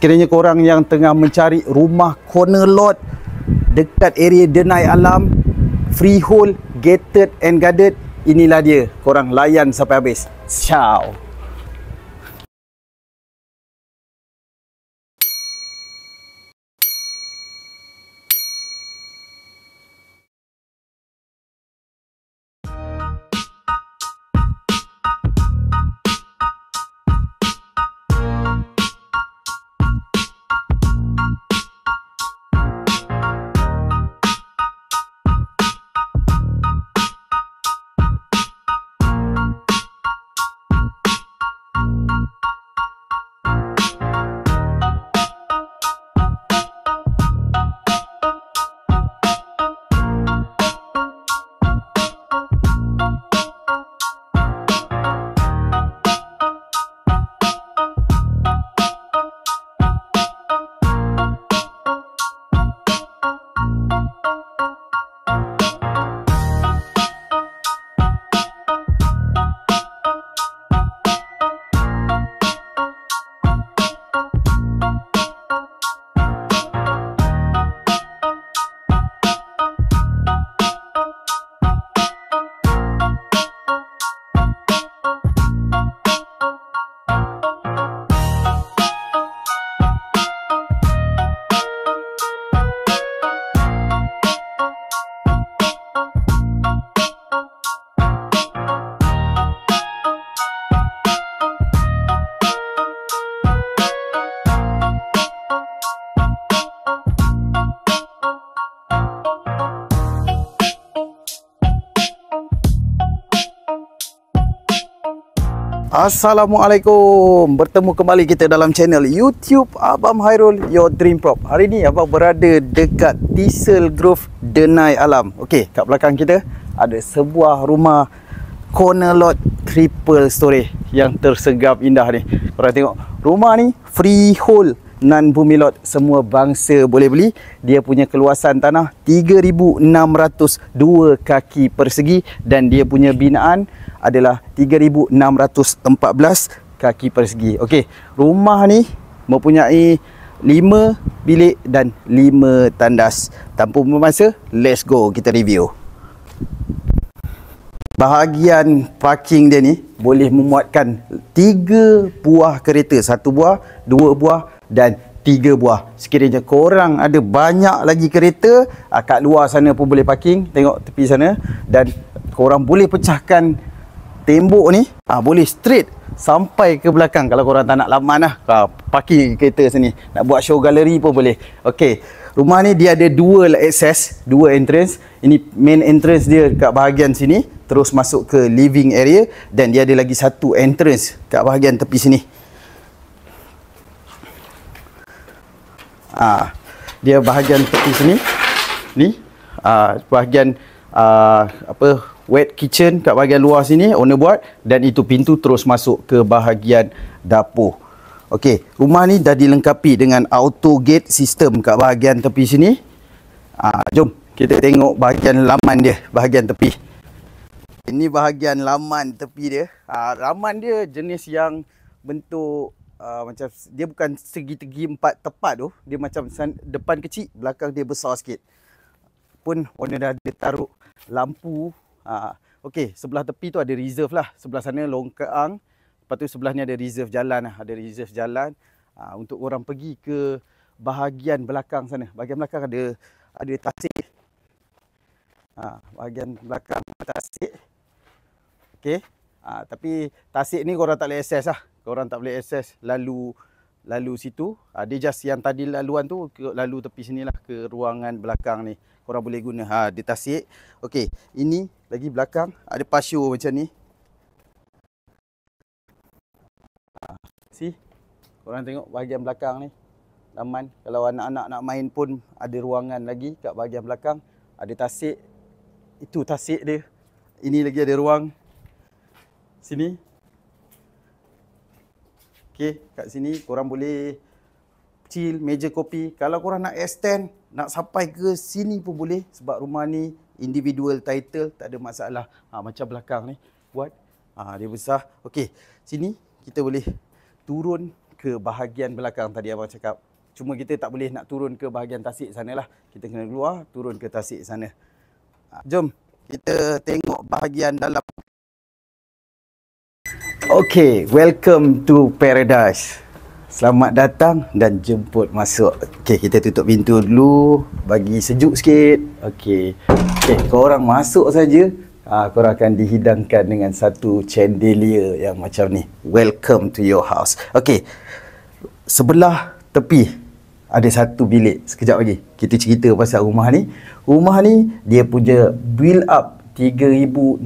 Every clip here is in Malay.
Sekiranya korang yang tengah mencari rumah corner lot dekat area Denai Alam, freehold, gated and guarded, inilah dia. Korang layan sampai habis. Ciao. Assalamualaikum. Bertemu kembali kita dalam channel YouTube Abang Hairul, Your Dream Prop. Hari ni Abang berada dekat Thistle Grove, Denai Alam. Okey, kat belakang kita ada sebuah rumah corner lot triple story yang tersegap indah ni. Korang tengok, rumah ni freehold, non bumi lot, semua bangsa boleh beli. Dia punya keluasan tanah 3,602 kaki persegi dan dia punya binaan adalah 3,614 kaki persegi. Okey, rumah ni mempunyai 5 bilik dan 5 tandas. Tanpa membuang masa, let's go kita review. Bahagian parking dia ni boleh memuatkan 3 buah kereta, 1 buah, 2 buah dan 3 buah. Sekiranya korang ada banyak lagi kereta, kat luar sana pun boleh parking. Tengok tepi sana. Dan korang boleh pecahkan tembok ni, boleh straight sampai ke belakang. Kalau korang tak nak laman lah, parking kereta sini. Nak buat show galeri pun boleh. Okey, rumah ni dia ada 2 access, 2 entrance. Ini main entrance dia kat bahagian sini, terus masuk ke living area. Dan dia ada lagi 1 entrance kat bahagian tepi sini. Dia bahagian tepi sini ni, bahagian wet kitchen kat bahagian luar sini owner buat, dan itu pintu terus masuk ke bahagian dapur. Okey, rumah ni dah dilengkapi dengan auto gate system kat bahagian tepi sini. Jom kita tengok bahagian laman dia, bahagian tepi. Ini bahagian laman tepi dia. Laman dia jenis yang bentuk macam dia bukan segi-segi 4 tepat tu. Dia macam depan kecil, belakang dia besar sikit. Pun owner dah ada taruh lampu. Okey, sebelah tepi tu ada reserve lah. Sebelah sana longkang. Lepas tu sebelah ni ada reserve jalan lah. Ada reserve jalan untuk orang pergi ke bahagian belakang sana. Bahagian belakang ada tasik. Bahagian belakang tasik. Okey. Tapi tasik ni korang tak boleh akses lah. Korang tak boleh akses lalu situ. Dia just yang tadi laluan tu lalu tepi sini lah ke ruangan belakang ni. Korang boleh guna. Dia tasik. Okey, ini lagi belakang ada pasio macam ni. See? Korang tengok bahagian belakang ni. Laman. Kalau anak-anak nak main pun ada ruangan lagi kat bahagian belakang. Ada tasik. Itu tasik dia. Ini lagi ada ruang. Sini. Okey, kat sini korang boleh chill, meja kopi. Kalau korang nak extend, nak sampai ke sini pun boleh. Sebab rumah ni individual title, tak ada masalah. Macam belakang ni buat. Dia besar. Okey, sini kita boleh turun ke bahagian belakang tadi abang cakap. Cuma kita tak boleh nak turun ke bahagian tasik sana lah. Kita kena keluar, turun ke tasik sana. Jom kita tengok bahagian dalam. Okay, welcome to paradise. Selamat datang dan jemput masuk. Okay, kita tutup pintu dulu, bagi sejuk sikit. Okay, korang masuk saja. Korang akan dihidangkan dengan satu chandelier yang macam ni. Welcome to your house. Okay, sebelah tepi ada satu bilik. Sekejap lagi kita cerita pasal rumah ni. Rumah ni dia punya build up 3,614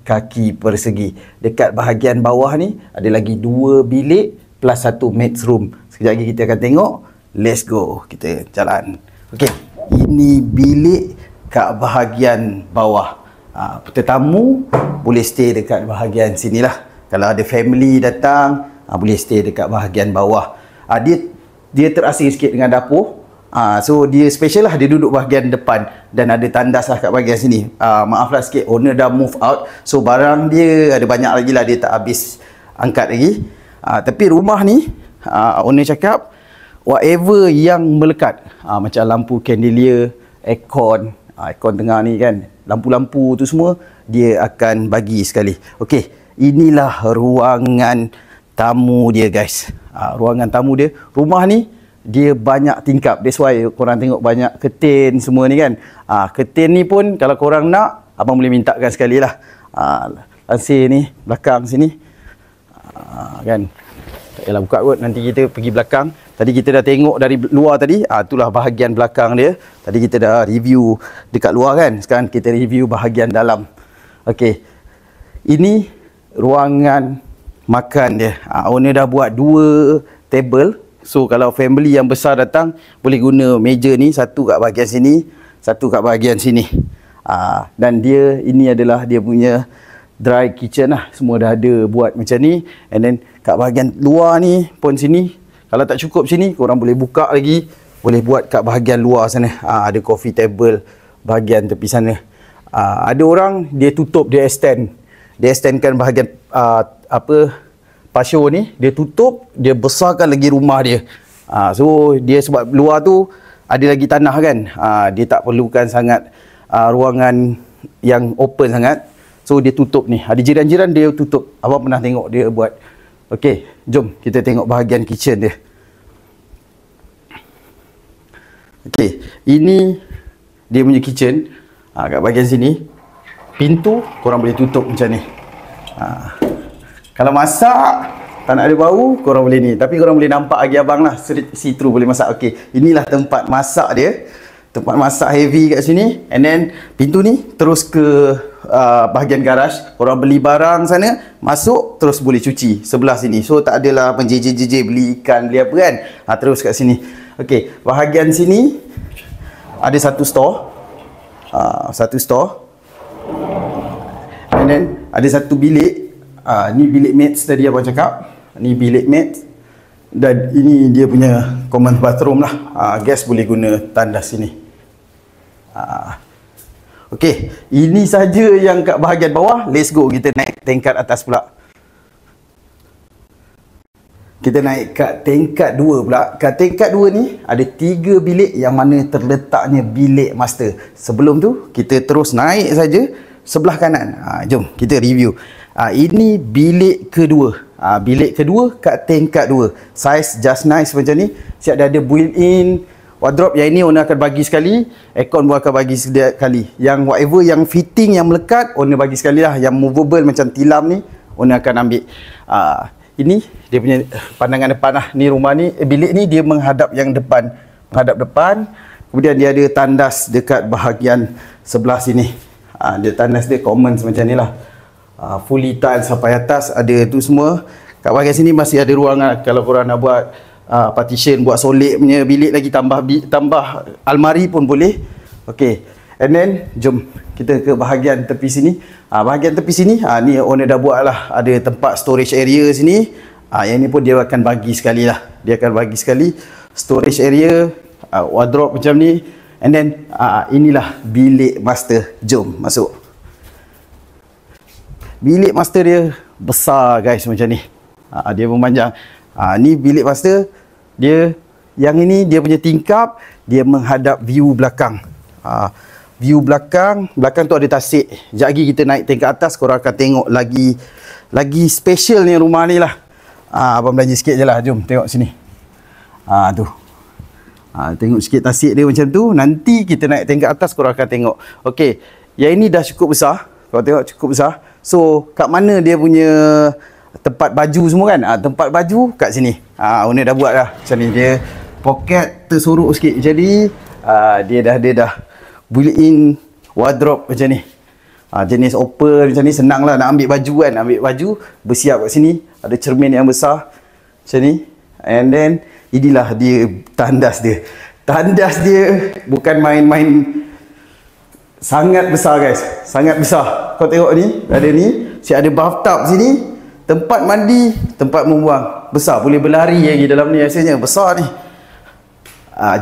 kaki persegi. Dekat bahagian bawah ni ada lagi 2 bilik plus 1 maid's room. Sekejap lagi kita akan tengok. Let's go. Kita jalan. Okay, ini bilik kat bahagian bawah. Tetamu boleh stay dekat bahagian sinilah. Kalau ada family datang, boleh stay dekat bahagian bawah. Dia terasing sikit dengan dapur. So dia special lah, dia duduk bahagian depan dan ada tandas lah kat bahagian sini. Maaflah sikit, owner dah move out. So barang dia ada banyak lagi lah, dia tak habis angkat lagi. Tapi rumah ni, owner cakap whatever yang melekat, macam lampu chandelier, aircon tengah ni kan, lampu-lampu tu semua dia akan bagi sekali. Okey, inilah ruangan tamu dia guys. Ruangan tamu dia. Rumah ni dia banyak tingkap. That's why korang tengok banyak curtain semua ni kan. Curtain ni pun kalau korang nak, abang boleh mintakan sekali lah. Lansir ni belakang sini. Kan, tak payahlah buka kot, nanti kita pergi belakang. Tadi kita dah tengok dari luar tadi, itulah bahagian belakang dia. Tadi kita dah review dekat luar kan. Sekarang kita review bahagian dalam. Okey, ini ruangan makan dia. Owner dah buat 2 table. So kalau family yang besar datang, boleh guna meja ni, satu kat bahagian sini, satu kat bahagian sini. Dan dia, ini adalah dia punya dry kitchen lah. Semua dah ada buat macam ni. And then kat bahagian luar ni pun sini, kalau tak cukup sini, korang boleh buka lagi. Boleh buat kat bahagian luar sana. Ada coffee table bahagian tepi sana. Ada orang dia tutup, dia extend. Dia extendkan bahagian pasio ni, dia tutup, dia besarkan lagi rumah dia. So dia sebab luar tu ada lagi tanah kan. Dia tak perlukan sangat ruangan yang open sangat. So dia tutup ni. Ada jiran-jiran dia tutup. Abang pernah tengok dia buat. Okey, jom kita tengok bahagian kitchen dia. Okey, ini dia punya kitchen. Kat bahagian sini, pintu korang boleh tutup macam ni. Kalau masak tak nak ada bau, korang boleh ni. Tapi korang boleh nampak lagi abang lah, see through boleh masak. Okey, inilah tempat masak dia. Tempat masak heavy kat sini. And then pintu ni terus ke bahagian garaj. Korang beli barang sana, masuk, terus boleh cuci sebelah sini. So tak adalah menjeje-jeje beli ikan, beli apa kan. Terus kat sini. Okey, bahagian sini ada satu store. Satu store. And then ada satu bilik. Ni bilik mates tadi abang cakap. Ni bilik mates. Dan ini dia punya common bathroom lah. Guest boleh guna tandas sini. Okey, ini saja yang kat bahagian bawah. Let's go, kita naik tingkat atas pula. Kita naik kat tingkat 2 pula. Kat tingkat 2 ni ada 3 bilik yang mana terletaknya bilik master. Sebelum tu kita terus naik saja sebelah kanan. Jom kita review. Ini bilik kedua. Bilik kedua kat tingkat 2. Size just nice macam ni. Siap dah ada built-in wardrobe. Yang ini owner akan bagi sekali. Aircon pun akan bagi sekali. Yang whatever yang fitting yang melekat, owner bagi sekali lah. Yang movable macam tilam ni, owner akan ambil. Ini dia punya pandangan depan lah. Ni rumah ni, bilik ni dia menghadap yang depan. Menghadap depan. Kemudian dia ada tandas dekat bahagian sebelah sini. Dia tandas dia common macam ni lah. Fully tile sampai atas. Ada tu semua. Kat bahagian sini masih ada ruangan. Kalau korang nak buat partition, buat solid punya bilik lagi, tambah almari pun boleh. Okey, and then jom kita ke bahagian tepi sini. Bahagian tepi sini, ni owner dah buat lah. Ada tempat storage area sini. Yang ni pun dia akan bagi sekali lah. Dia akan bagi sekali storage area, wardrobe macam ni. And then inilah bilik master. Jom masuk. Bilik master dia besar guys macam ni. Dia memanjang. Ni bilik master. Yang ini dia punya tingkap, dia menghadap view belakang. View belakang tu ada tasik. Sekejap lagi kita naik tingkat atas, korang akan tengok lagi special ni rumah ni lah. Abang belanja sikit je lah. Jom tengok sini. Tu. Tengok sikit tasik dia macam tu. Nanti kita naik tingkat atas, korang akan tengok. Okey, yang ini dah cukup besar. Korang tengok cukup besar. So, kat mana dia punya tempat baju semua kan? Tempat baju kat sini. Owner dah buat dah macam ni. Dia poket tersorok sikit. Jadi, dia dah built-in wardrobe macam ni. Jenis open macam ni, senang lah nak ambil baju kan. Ambil baju, bersiap kat sini. Ada cermin yang besar macam ni. And then, inilah dia tandas dia. Tandas dia bukan main-main. Sangat besar guys. Sangat besar. Kau tengok ni, ada ni. Ada bathtub sini. Tempat mandi, tempat membuang. Besar, boleh berlari lagi dalam ni rasanya. Besar ni.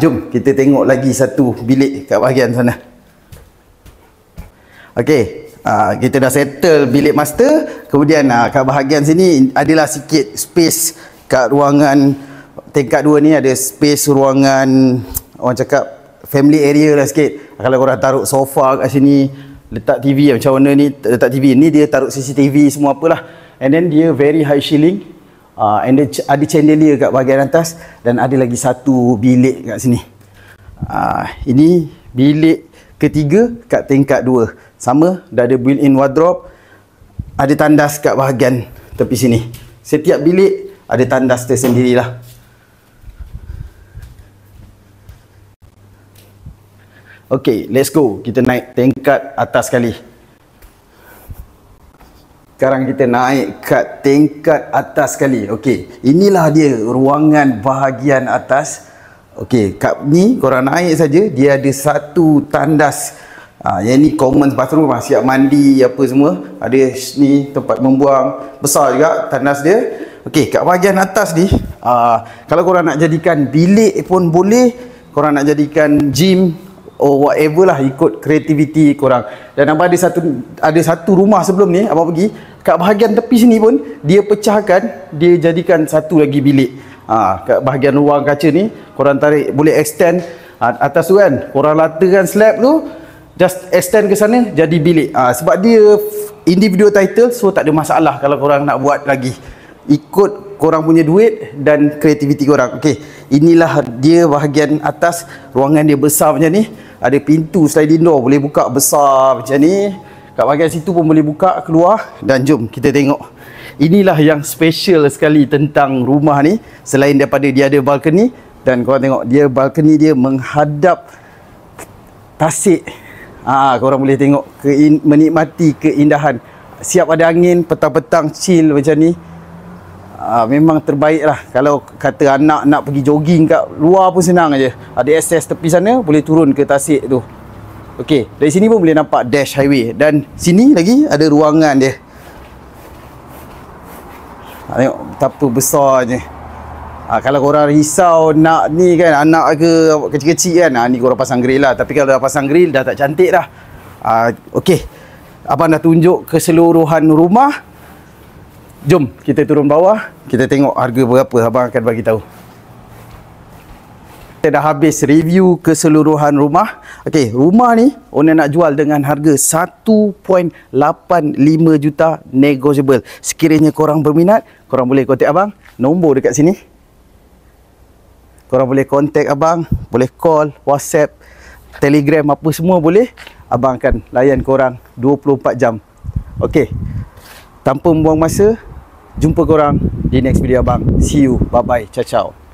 Jom kita tengok lagi satu bilik kat bahagian sana. Okey, kita dah settle bilik master. Kemudian kat bahagian sini adalah sikit space kat ruangan tingkat 2 ni. Ada space ruangan, orang cakap family area lah sikit. Kalau korang taruh sofa kat sini, letak TV macam mana ni, letak TV ni, dia taruh CCTV semua apalah. And then dia very high ceiling. And then ada chandelier kat bahagian atas. Dan ada lagi satu bilik kat sini. Ini bilik ketiga kat tingkat 2. Sama, dah ada built-in wardrobe. Ada tandas kat bahagian tepi sini. Setiap bilik ada tandas tersendirilah. Okay, let's go. Kita naik tingkat atas sekali. Sekarang kita naik kat tingkat atas sekali. Okey, inilah dia ruangan bahagian atas. Okey, kat ni korang naik saja, dia ada satu tandas. Yang ni common bathroom, siap mandi apa semua. Ada ni tempat membuang, besar juga tandas dia. Okey, kat bahagian atas ni, kalau korang nak jadikan bilik pun boleh, korang nak jadikan gym or whatever lah, ikut kreativiti korang. Dan abang ada satu rumah sebelum ni, abang pergi kat bahagian tepi sini pun dia pecahkan, dia jadikan satu lagi bilik. Kat bahagian ruang kaca ni korang tarik, boleh extend atas tu kan, korang latakan slab tu, just extend ke sana jadi bilik. Sebab dia individual title, so tak ada masalah kalau korang nak buat lagi, ikut korang punya duit dan kreativiti korang. Okey, inilah dia bahagian atas. Ruangan dia besar macam ni. Ada pintu sliding door, boleh buka besar macam ni. Kat bahagian situ pun boleh buka keluar. Dan jom kita tengok. Inilah yang special sekali tentang rumah ni. Selain daripada dia ada balcony. Dan korang tengok, dia balcony dia menghadap tasik. Korang boleh tengok, menikmati keindahan. Siap ada angin, petang-petang chill macam ni. Memang terbaik lah. Kalau kata anak nak pergi jogging kat luar pun senang aja. Ada akses tepi sana, boleh turun ke tasik tu. Okey, dari sini pun boleh nampak dash highway. Dan sini lagi ada ruangan dia. Tengok betapa besarnya. Kalau korang risau nak ni kan, anak ke kecil-kecil kan, ni korang pasang grill lah. Tapi kalau dah pasang grill dah tak cantik dah. Okey, abang dah tunjuk keseluruhan rumah. Jom kita turun bawah, kita tengok harga berapa, abang akan bagi tahu. Kita dah habis review keseluruhan rumah. Okey, rumah ni owner nak jual dengan harga 1.85 juta negotiable. Sekiranya korang berminat, korang boleh kontak abang, nombor dekat sini. Korang boleh kontak abang, boleh call, WhatsApp, Telegram, apa semua boleh. Abang akan layan korang 24 jam. Okey, tanpa membuang masa, jumpa korang di next video abang. See you. Bye-bye. Ciao-ciao.